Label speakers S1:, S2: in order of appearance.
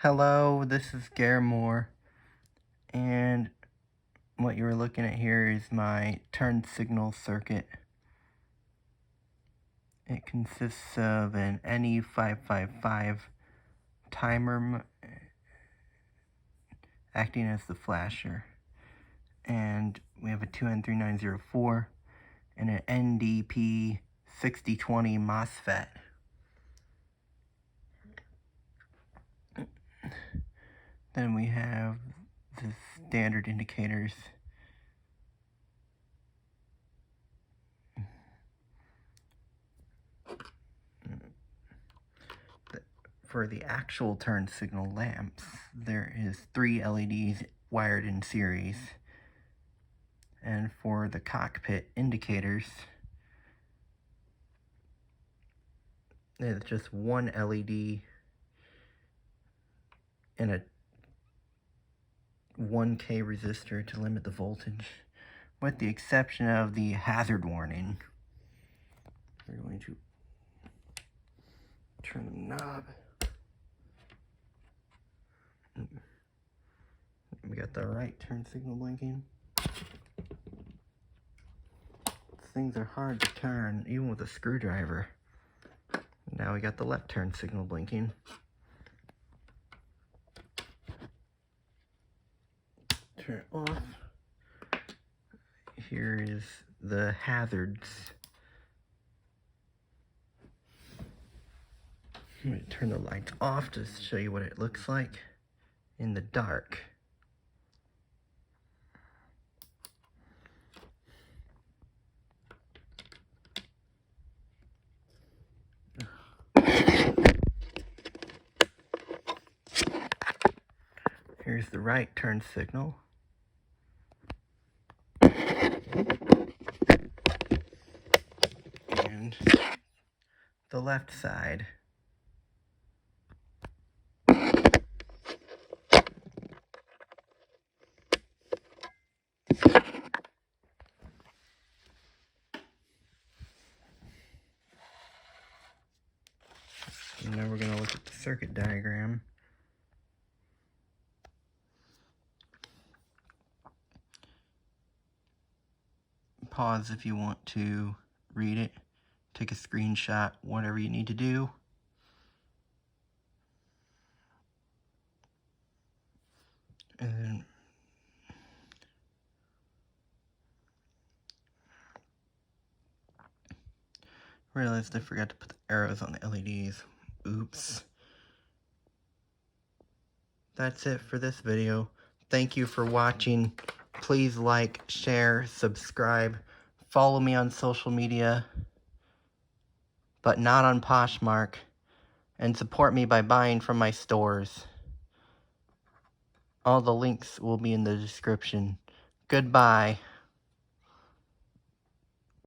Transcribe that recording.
S1: Hello, this is Garamore, and what you're looking at here is my turn signal circuit. It consists of an NE555 timer acting as the flasher, and we have a 2N3904 and an NDP6020 MOSFET. Then we have the standard indicators. For the actual turn signal lamps, there is 3 LEDs wired in series. And for the cockpit indicators, there's just 1 LED and a 1K resistor to limit the voltage, with the exception of the hazard warning. We're going to turn the knob. We got the right turn signal blinking. Things are hard to turn, even with a screwdriver. Now we got the left turn signal blinking. Turn it off. Here is the hazards. I'm going to turn the lights off to show you what it looks like in the dark. Here's the right turn signal. And the left side. And now we're going to look at the circuit diagram. Pause if you want to read it, take a screenshot, whatever you need to do. And realized I forgot to put the arrows on the LEDs. Oops. That's it for this video. Thank you for watching. Please like, share, subscribe, follow me on social media, but not on Poshmark, and support me by buying from my stores. All the links will be in the description. Goodbye.